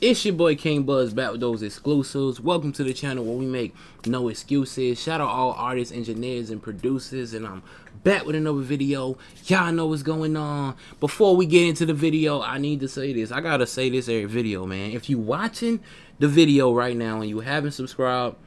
It's your boy King Buzz back with those exclusives. Welcome to the channel where we make no excuses. Shout out all artists, engineers, and producers. And I'm back with another video. Y'all know what's going on. Before we get into the video, I need to say this. I gotta say this every video, man. If you watching the video right now and you haven't subscribed,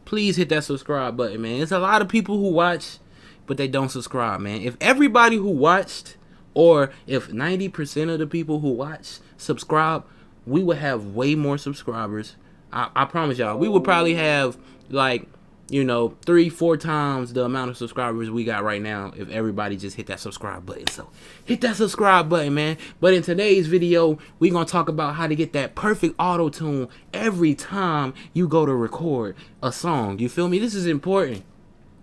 please hit that subscribe button, man. There's a lot of people who watch, but they don't subscribe, man. If everybody who watched, or if 90% of the people who watch subscribe, we would have way more subscribers. I promise y'all, we would probably have like, 3-4 times the amount of subscribers we got right now if everybody just hit that subscribe button. So hit that subscribe button, man. But in today's video, we're gonna talk about how to get that perfect auto tune every time you go to record a song. You feel me? This is important.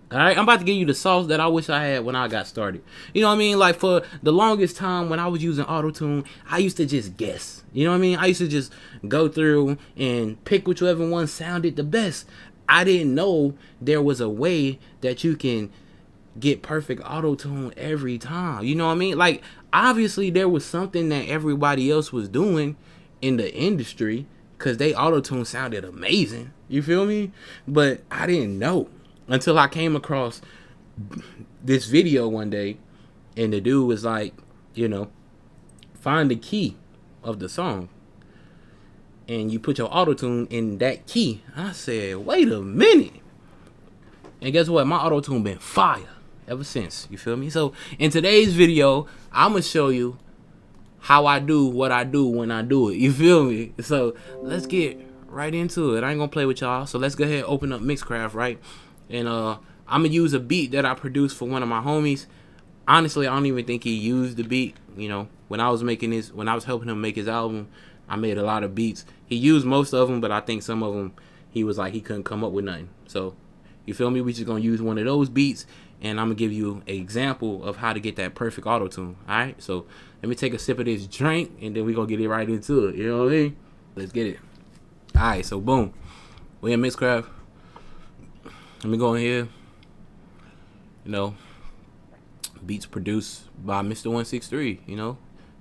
Alright, I'm about to give you the sauce that I wish I had when I got started. You know what I mean? Like, for the longest time when I was using Autotune, I used to just guess. You know what I mean? I used to just go through and pick whichever one sounded the best. I didn't know there was a way that you can get perfect Autotune every time. You know what I mean? Like, obviously there was something that everybody else was doing in the industry, because they Autotune sounded amazing. You feel me? But I didn't know until I came across this video one day, and the dude was like, find the key of the song and you put your auto-tune in that key. I said, wait a minute. And guess what? My auto-tune been fire ever since. You feel me? So in today's video, I'm gonna show you how I do what I do when I do it. You feel me? So let's get right into it. I ain't gonna play with y'all. So let's go ahead and open up Mixcraft, right? And I'm gonna use a beat that I produced for one of my homies. Honestly, I don't even think he used the beat. When I was helping him make his album, I made a lot of beats. He used most of them, but I think some of them he was like he couldn't come up with nothing. So you feel me? We just gonna use one of those beats, and I'm gonna give you an example of how to get that perfect auto tune. All right. So let me take a sip of this drink, and then we gonna get it right into it. You know what I mean? Let's get it. All right. So boom, we in Mixcraft. Let me go in here. Beats produced by Mr. 163.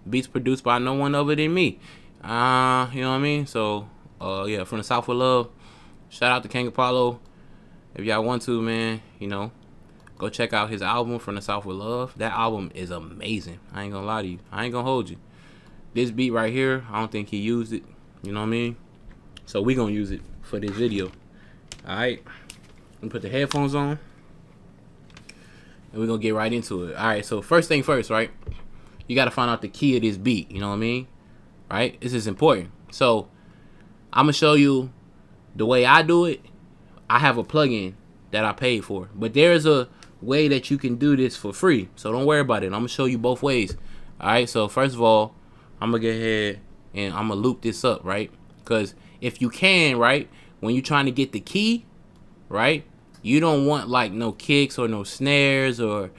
Beats produced by no one other than me. You know what I mean? So, yeah, from the South with Love. Shout out to King Apollo. If y'all want to, man, go check out his album, From the South with Love. That album is amazing. I ain't gonna lie to you. I ain't gonna hold you. This beat right here, I don't think he used it. You know what I mean? So we gonna use it for this video. All right. And put the headphones on, and we're gonna get right into it. All right, so first thing first, right? You gotta find out the key of this beat. You know what I mean? Right? This is important. So I'm gonna show you the way I do it. I have a plugin that I paid for, but there's a way that you can do this for free. So don't worry about it. I'm gonna show you both ways. All right. So first of all, I'm gonna go ahead and I'm gonna loop this up, right? Because if you can, right, when you're trying to get the key, right, you don't want like no kicks or no snares or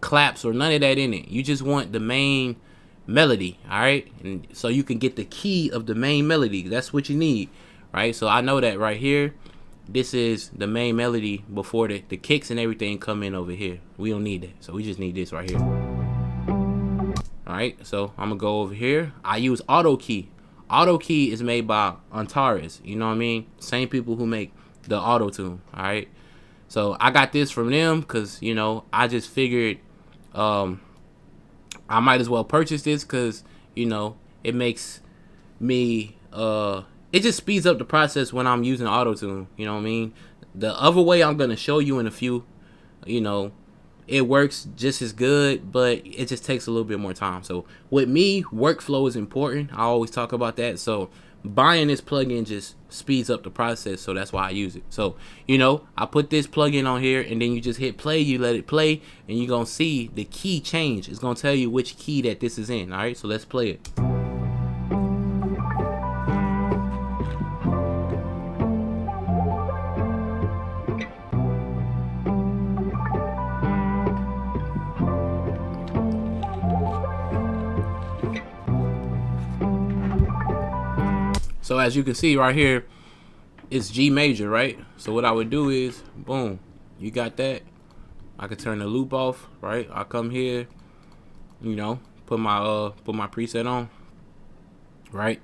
claps or none of that in it. You just want the main melody. All right, and so you can get the key of the main melody. That's what you need, right? So I know that right here, this is the main melody before the kicks and everything come in over here. We don't need that, so we just need this right here. All right, so I'm gonna go over here. I use Auto Key. Auto Key is made by Antares. You know what I mean? Same people who make the auto tune. All right, so I got this from them because I just figured I might as well purchase this because it makes me it just speeds up the process when I'm using auto tune. You know what I mean? The other way I'm gonna show you in a few, it works just as good, but it just takes a little bit more time. So with me, workflow is important. I always talk about that. So buying this plugin just speeds up the process, so that's why I use it. So I put this plugin on here, and then you just hit play, you let it play, and you're gonna see the key change. It's gonna tell you which key that this is in. All right, so let's play it. So as you can see right here, it's G major, right? So what I would do is, boom, you got that. I could turn the loop off, right? I come here, put my preset on, right?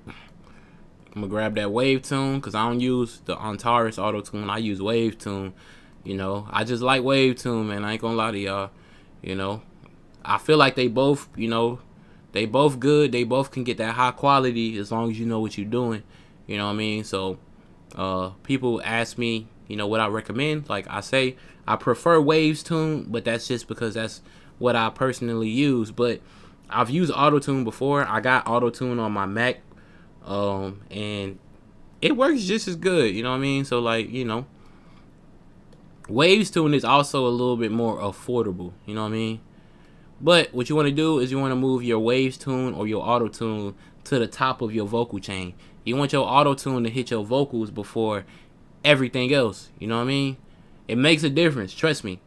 I'm gonna grab that Wave Tune because I don't use the Antares Autotune. I use Wave Tune. You know, I just like Wave Tune, man. I ain't gonna lie to y'all. You know, I feel like they both, you know, they both good. They both can get that high quality as long as you know what you're doing. You know what I mean? So, people ask me, you know, what I recommend. Like I say, I prefer Waves Tune, but that's just because that's what I personally use. But I've used Autotune before. I got Autotune on my Mac, and it works just as good. You know what I mean? So like, you know, Waves Tune is also a little bit more affordable. You know what I mean? But what you want to do is you want to move your Waves Tune or your Autotune to the top of your vocal chain. You want your Autotune to hit your vocals before everything else. You know what I mean? It makes a difference. Trust me.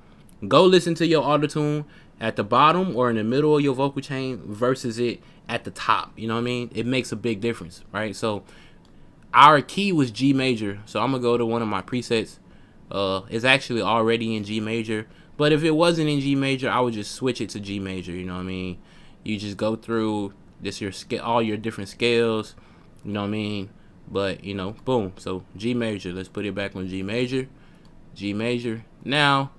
Go listen to your Autotune at the bottom or in the middle of your vocal chain versus it at the top. You know what I mean? It makes a big difference, right? So our key was G major. So I'm going to go to one of my presets. It's actually already in G major. But if it wasn't in G major, I would just switch it to G major. You know what I mean? You just go through this all your different scales. You know what I mean? But, you know, boom. So G major. Let's put it back on G major. G major. Now,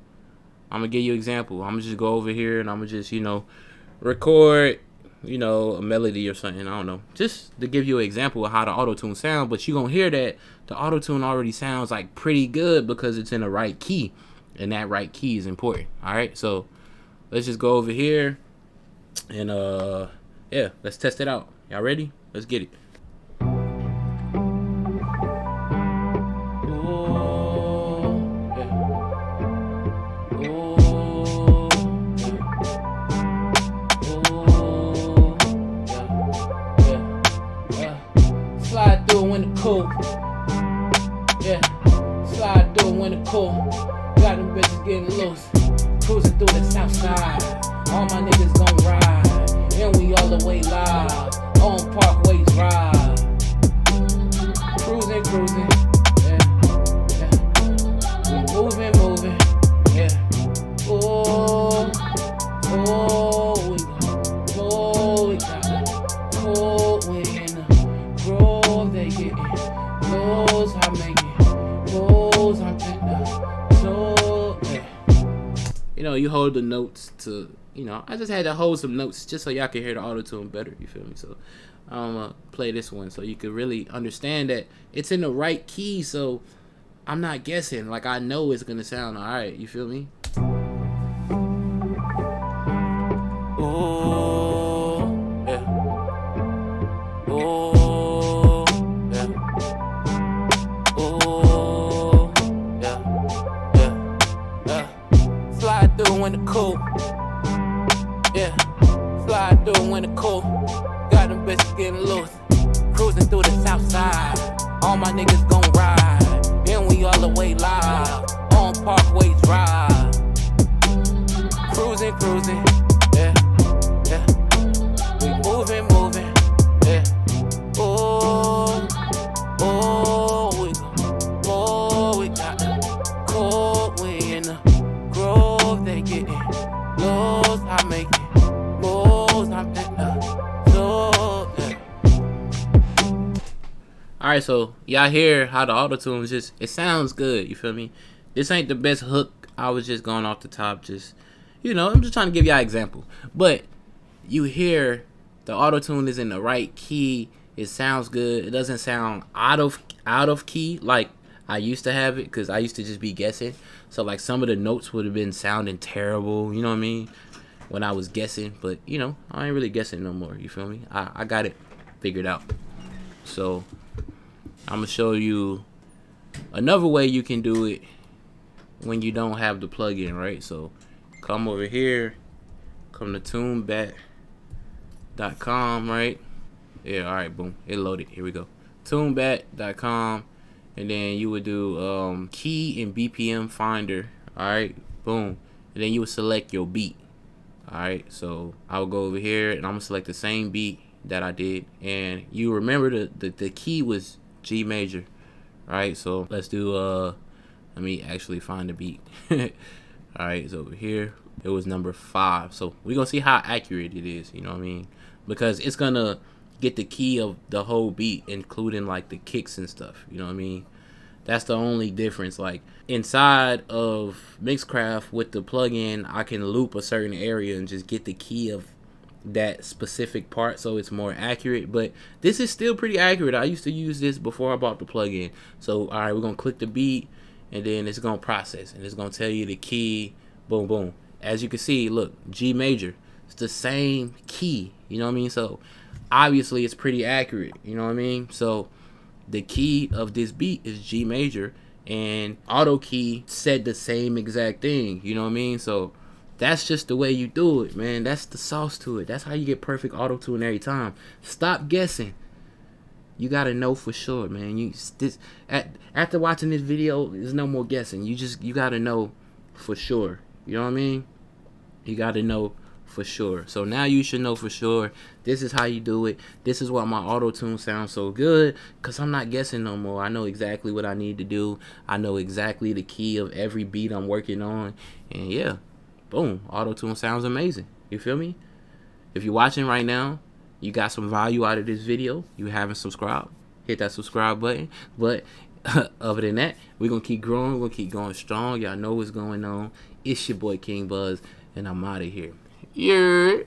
I'm going to give you an example. I'm going to just go over here and I'm going to just, you know, record, you know, a melody or something. I don't know. Just to give you an example of how the Autotune sounds. But you're going to hear that the Autotune already sounds like pretty good because it's in the right key. And that right key is important. Alright, so let's just go over here and yeah, let's test it out. Y'all ready? Let's get it. Slide through when the cool. Yeah, slide through when the cool. Got them bitches getting loose, cruising through the south side. All my niggas gon' ride, and we all the way live on Parkway Drive. Cruising, cruising, yeah, yeah. We moving, moving, yeah. Oh, oh, we got cold wind in the grove. They getting close, I make it close, I'm getting so, yeah. You know, you hold the notes to, you know, I just had to hold some notes just so y'all can hear the Autotune better, you feel me? So I'm gonna play this one so you can really understand that it's in the right key, so I'm not guessing. Like, I know it's gonna sound alright, you feel me? Oh, yeah. Oh, yeah. Oh, yeah. Slide through when the cool. Yeah, slide through when the cool. Got them bitches getting loose, cruising through the south side. All my niggas gon' ride, and we all the way live on Parkway Drive. Cruising, cruising, yeah, yeah. We moving, moving, yeah. Oh, oh, we got the cold wind in the grove. They getting close, I make it. Alright, so y'all hear how the Autotune just, it sounds good, you feel me? This ain't the best hook. I was just going off the top, just, you know, I'm just trying to give y'all an example. But you hear the Autotune is in the right key. It sounds good. It doesn't sound out of key like I used to have it, because I used to just be guessing. So like some of the notes would have been sounding terrible, you know what I mean, when I was guessing. But you know, I ain't really guessing no more, you feel me? I got it figured out. So I'm gonna show you another way you can do it when you don't have the plugin, right? So come over here, come to tunebat.com, right? Yeah, alright, boom, it loaded. Here we go. Tunebat.com, and then you would do key and BPM finder, alright, boom, and then you would select your beat. Alright, so I'll go over here and I'm gonna select the same beat that I did, and you remember the key was G major, right? So let's do let me actually find the beat. Alright, so over here it was number 5. So we're gonna see how accurate it is, you know what I mean? Because it's gonna get the key of the whole beat, including like the kicks and stuff. You know what I mean? That's the only difference. Like inside of Mixcraft with the plugin, I can loop a certain area and just get the key of that specific part, so it's more accurate. But this is still pretty accurate. I used to use this before I bought the plugin. So all right, we're gonna click the beat, and then it's gonna process, and it's gonna tell you the key. Boom, boom. As you can see, look, G major. It's the same key. You know what I mean? So obviously it's pretty accurate. You know what I mean? So the key of this beat is G major, and auto key said the same exact thing. You know what I mean? So that's just the way you do it, man. That's the sauce to it. That's how you get perfect auto tune every time. Stop guessing. You gotta know for sure, man. After watching this video, there's no more guessing. You gotta know for sure. You know what I mean? You gotta know for sure. So now you should know for sure. This is how you do it. This is why my auto tune sounds so good, because I'm not guessing no more. I know exactly what I need to do. I know exactly the key of every beat I'm working on. And yeah, boom, auto tune sounds amazing. You feel me? If you're watching right now, you got some value out of this video, you haven't subscribed, hit that subscribe button. But other than that, we're gonna keep growing. We're gonna keep going strong. Y'all know what's going on. It's your boy King Buzz, and I'm out of here. Yeah.